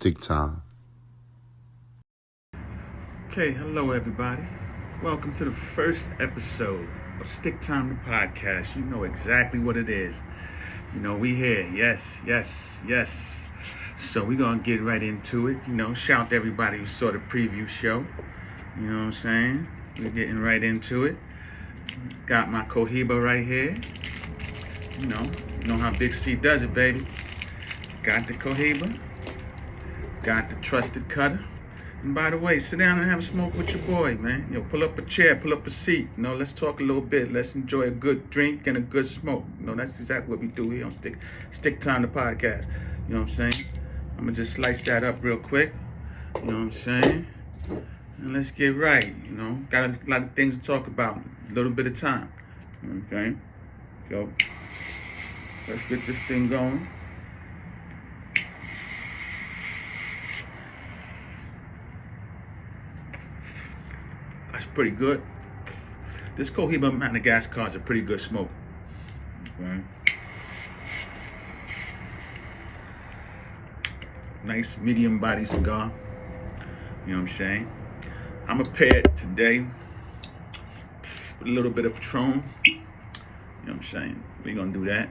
Stick Time. Okay, hello everybody. Welcome to the first episode of Stick Time the podcast. You know exactly what it is. You know, we here. Yes. So we're going to get right into it. You know, shout to everybody who saw the preview show. You know what I'm saying? We're getting right into it. Got my Cohiba right here. You know how Big C does it, baby. Got the Cohiba. Got the trusted cutter. And by the way, sit down and have a smoke with your boy, man. Pull up a chair, pull up a seat. Let's talk a little bit. Let's enjoy a good drink and a good smoke. That's exactly what we do here on Stick Time the podcast. You know what I'm saying? I'm going to just slice that up real quick. You know what I'm saying? And let's get right. Got a lot of things to talk about. A little bit of time. Okay? So, let's get this thing going. That's pretty good. This Cohiba Madagascar is a pretty good smoke. Okay. Nice medium body cigar. You know what I'm saying? I'm gonna pair it today with a little bit of Patron. You know what I'm saying? We're gonna do that.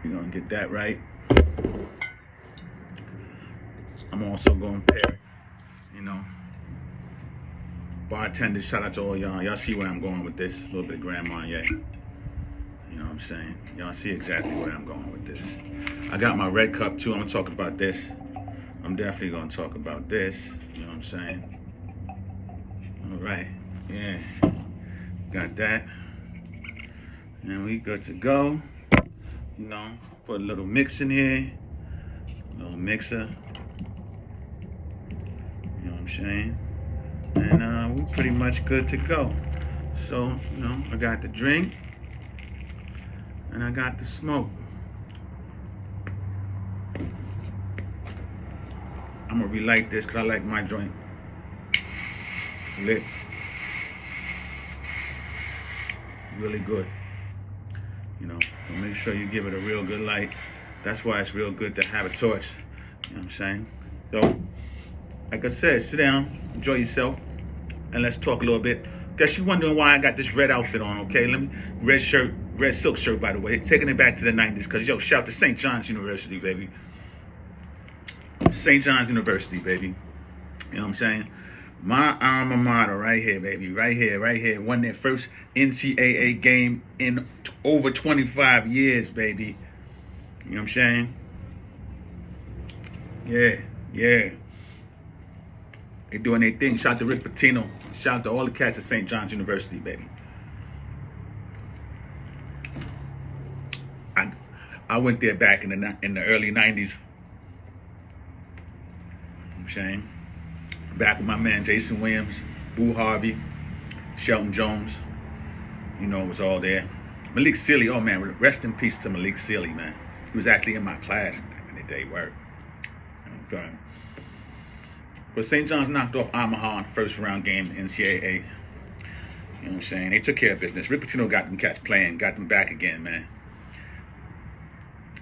We're gonna get that right. I'm also gonna pair, bartender, shout out to all y'all. Y'all see where I'm going with this. A little bit of Grand Marnier. You know what I'm saying? Y'all see exactly where I'm going with this. I got my red cup too. I'm gonna talk about this. I'm definitely gonna talk about this. You know what I'm saying? All right. Yeah. Got that. And we good to go. Put a little mix in here. A little mixer. You know what I'm saying? And we're pretty much good to go. So, I got the drink and I got the smoke. I'm gonna relight this because I like my joint lit. Really good. So make sure you give it a real good light. That's why it's real good to have a torch. You know what I'm saying? So, like I said, sit down, enjoy yourself, and let's talk a little bit. Guess you're wondering why I got this red outfit on, okay? Red silk shirt, by the way. Taking it back to the 90s, because, shout to St. John's University, baby. St. John's University, baby. You know what I'm saying? My alma mater right here, baby. Right here. Won their first NCAA game in over 25 years, baby. You know what I'm saying? Yeah. They doing their thing. Shout out to Rick Pitino. Shout out to all the cats at St. John's University, baby. I went there back in the early 90s. You know what I'm saying? Back with my man Jason Williams, Boo Harvey, Shelton Jones. It was all there. Malik Sealy, oh man, rest in peace to Malik Sealy, man. He was actually in my class back in the day, word. Okay. But St. John's knocked off Omaha in the first round game in NCAA. You know what I'm saying? They took care of business. Rick Pitino got them cats playing, got them back again, man.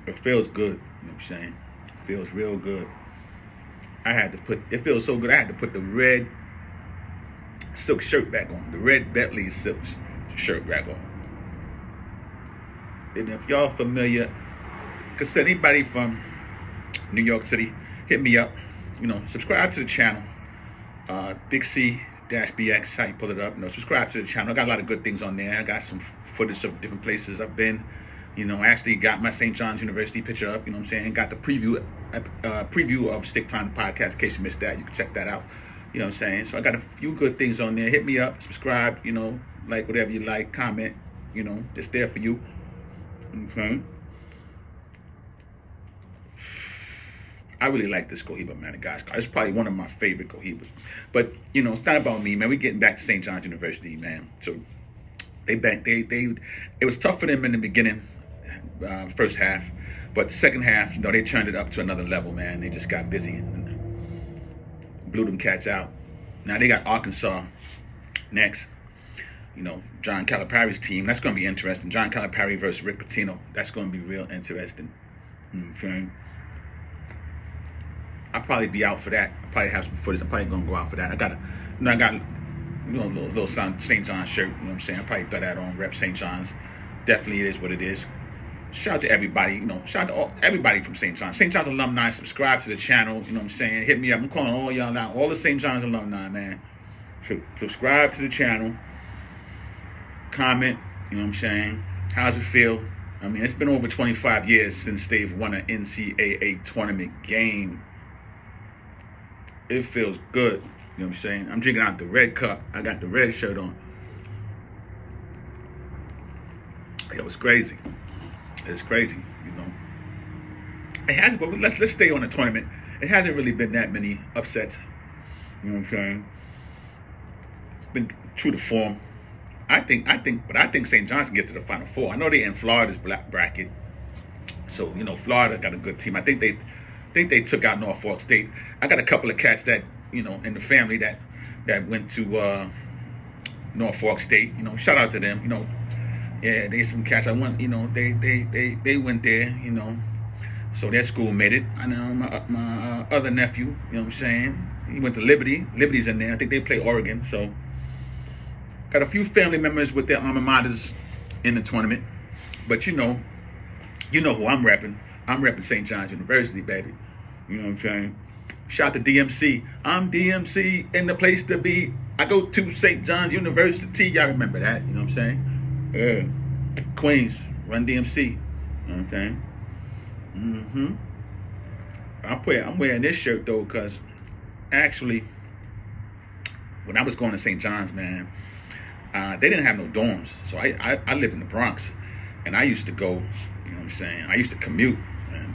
It feels good, you know what I'm saying? It feels real good. It feels so good, I had to put the red silk shirt back on. The red Bentley silk shirt back on. And if y'all familiar, because anybody from New York City, hit me up. Subscribe to the channel. Big C-BX, how you pull it up. Subscribe to the channel. I got a lot of good things on there. I got some footage of different places I've been. I actually got my St. John's University picture up. You know what I'm saying? Got the preview of Stick Time podcast. In case you missed that, you can check that out. You know what I'm saying? So I got a few good things on there. Hit me up, subscribe, like whatever you like, comment. It's there for you. Okay. I really like this Cohiba Madagascar. It's probably one of my favorite Cohibas. But, it's not about me, man. We're getting back to St. John's University, man. So it was tough for them in the beginning, first half. But the second half, they turned it up to another level, man. They just got busy and blew them cats out. Now they got Arkansas next. John Calipari's team. That's going to be interesting. John Calipari versus Rick Pitino. That's going to be real interesting. Okay. probably be out for that. I'll probably have some footage. I'm probably gonna go out for that. I got a little St. John's shirt. You know what I'm saying? I probably throw that on. Rep St. John's. Definitely, it is what it is. Shout out to everybody. Shout out to everybody from St. John's. St. John's alumni. Subscribe to the channel. You know what I'm saying? Hit me up. I'm calling all y'all out. All the St. John's alumni, man. Subscribe to the channel. Comment. You know what I'm saying? How's it feel? I mean, it's been over 25 years since they've won an NCAA tournament game. It feels good. You know what I'm saying? I'm drinking out the red cup. I got the red shirt on. It was crazy. It's crazy, you know. It hasn't, but let's stay on the tournament. It hasn't really been that many upsets. You know what I'm saying? It's been true to form. I think St. John's can get to the Final Four. I know they're in Florida's bracket, so Florida got a good team. I think they took out Norfolk State. I got a couple of cats that in the family that went to Norfolk State. Shout out to them. Yeah, they some cats. I went. They went there. So their school made it. I know my other nephew. You know what I'm saying? He went to Liberty. Liberty's in there. I think they play Oregon. So. Got a few family members with their alma maters in the tournament. But you know who I'm repping. I'm repping St. John's University, baby. You know what I'm saying? Shout out to DMC. I'm DMC in the place to be. I go to St. John's University. Y'all remember that. You know what I'm saying? Yeah. Queens, run DMC. You know what I'm saying? I'm wearing this shirt, though, because actually, when I was going to St. John's, man, they didn't have no dorms. So I lived in the Bronx, and I used to go, you know what I'm saying? I used to commute,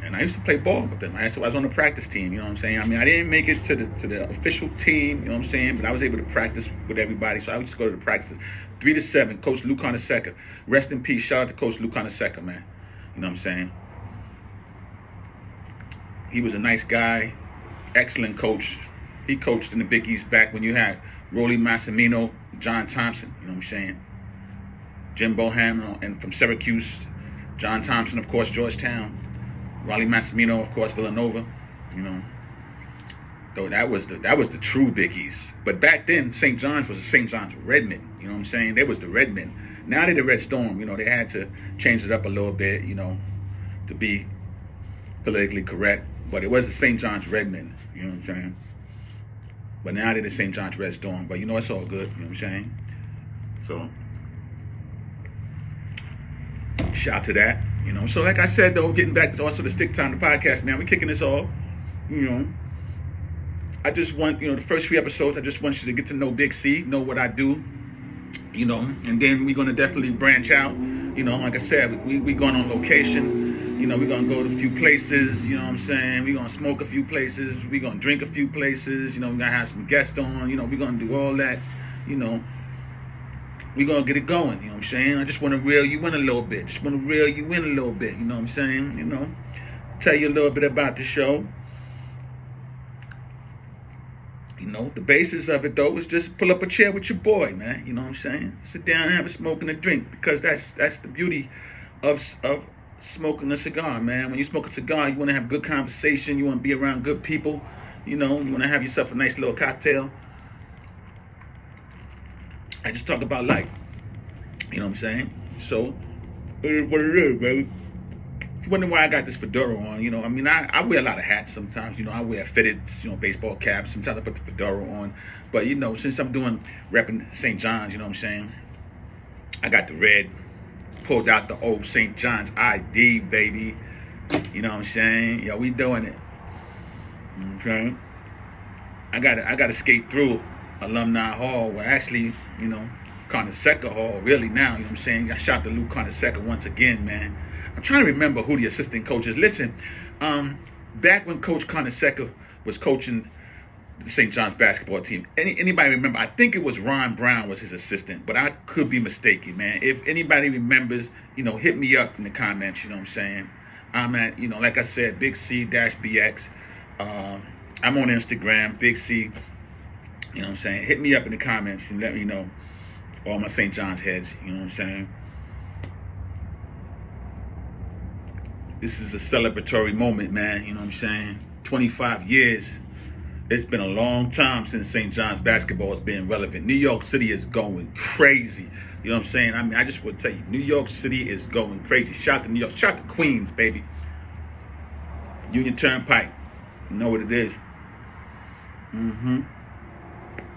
and I used to play ball with them. So I was on the practice team, you know what I'm saying? I mean, I didn't make it to the official team, you know what I'm saying? But I was able to practice with everybody. So I would just go to the practices. 3 to 7, Coach Lou Carnesecca. Rest in peace. Shout out to Coach Lou Carnesecca, man. You know what I'm saying? He was a nice guy, excellent coach. He coached in the Big East back when you had Rolly Massimino, John Thompson, you know what I'm saying? Jim Bohannon, and from Syracuse, John Thompson, of course, Georgetown. Rolly Massimino, of course, Villanova, Though that was the true Big East. But back then, St. John's was the St. John's Redmen, you know what I'm saying? They was the Redmen. Now they're the Red Storm, they had to change it up a little bit, to be politically correct. But it was the St. John's Redmen, you know what I'm saying? But now they're the St. John's Red Storm. But it's all good, you know what I'm saying? So, shout out to that, So like I said, though, getting back to also the Stick Time, the podcast, man, we're kicking this off, I just want, the first few episodes, I just want you to get to know Big C, know what I do, and then we're going to definitely branch out. Like I said, we going on location. We're going to go to a few places, you know what I'm saying? We're going to smoke a few places. We're going to drink a few places. We're going to have some guests on. We're going to do all that. We're going to get it going, you know what I'm saying? I just want to reel you in a little bit. You know what I'm saying? Tell you a little bit about the show. The basis of it, though, is just pull up a chair with your boy, man. You know what I'm saying? Sit down and have a smoke and a drink, because that's the beauty of smoking a cigar, man. When you smoke a cigar, you want to have good conversation. You want to be around good people. You want to have yourself a nice little cocktail. I just talk about life. You know what I'm saying? So, it is what it is, baby. If you wonder why I got this fedora on, I wear a lot of hats sometimes. I wear fitted, baseball caps. Sometimes I put the fedora on. But, since I'm repping St. John's, you know what I'm saying? I got the red. Pulled out the old St. John's ID, baby. You know what I'm saying? Yeah, we doing it. Okay. I got to skate through Alumni Hall, where actually, Carnesecca Hall, really now, you know what I'm saying? I shot the Lou Carnesecca once again, man. I'm trying to remember who the assistant coach is. Listen, back when Coach Carnesecca was coaching the St. John's basketball team, anybody remember? I think it was Ron Brown was his assistant, but I could be mistaken, man. If anybody remembers, hit me up in the comments, you know what I'm saying? I'm at, like I said, Big C-BX. I'm on Instagram, Big C, you know what I'm saying? Hit me up in the comments and let me know, all my St. John's heads, you know what I'm saying? This is a celebratory moment, man, you know what I'm saying? 25 years It's been a long time since St. John's basketball has been relevant. New York City is going crazy. You know what I'm saying? I mean, I just would tell you, New York City is going crazy. Shout to New York. Shout to Queens, baby. Union Turnpike. You know what it is.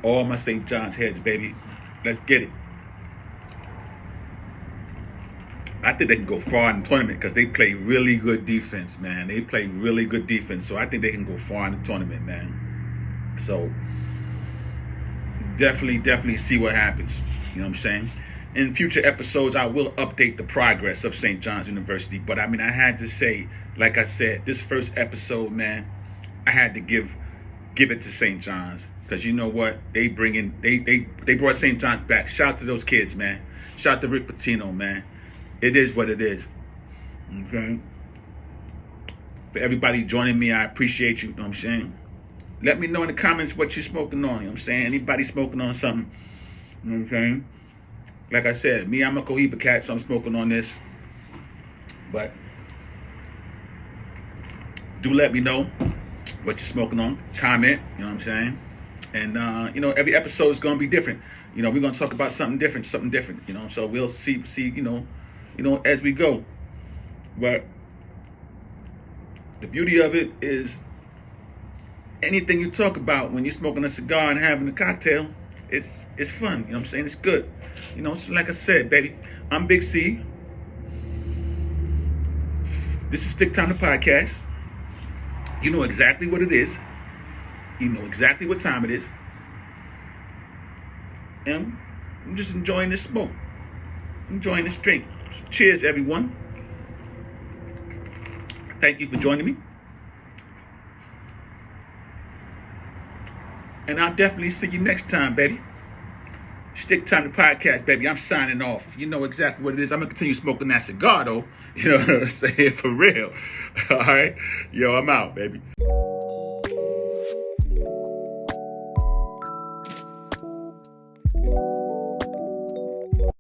All my St. John's heads, baby. Let's get it. I think they can go far in the tournament because they play really good defense, man. They play really good defense. So I think they can go far in the tournament, man. So definitely see what happens. You know what I'm saying? In future episodes, I will update the progress of St. John's University. But I mean, I had to say, like I said, this first episode, man, I had to give it to St. John's. Because you know what? They brought St. John's back. Shout out to those kids, man. Shout out to Rick Pitino, man. It is what it is. Okay? For everybody joining me, I appreciate you. You know what I'm saying? Let me know in the comments what you're smoking on. You know what I'm saying? Anybody smoking on something? You know what I'm saying? Like I said, me, I'm a Cohiba cat, so I'm smoking on this. But do let me know what you're smoking on. Comment, you know what I'm saying? And, you know, every episode is going to be different. You know, we're going to talk about something different, you know. So we'll see, you know, as we go. But the beauty of it is anything you talk about when you're smoking a cigar and having a cocktail, it's fun. You know what I'm saying? It's good. You know, so like I said, baby, I'm Big C. This is Stick Time the Podcast. You know exactly what it is. You know exactly what time it is. And I'm just enjoying this smoke. Enjoying this drink. So cheers, everyone. Thank you for joining me. And I'll definitely see you next time, baby. Stick Time the Podcast, baby. I'm signing off. You know exactly what it is. I'm going to continue smoking that cigar, though. You know what I'm saying? For real. All right? Yo, I'm out, baby.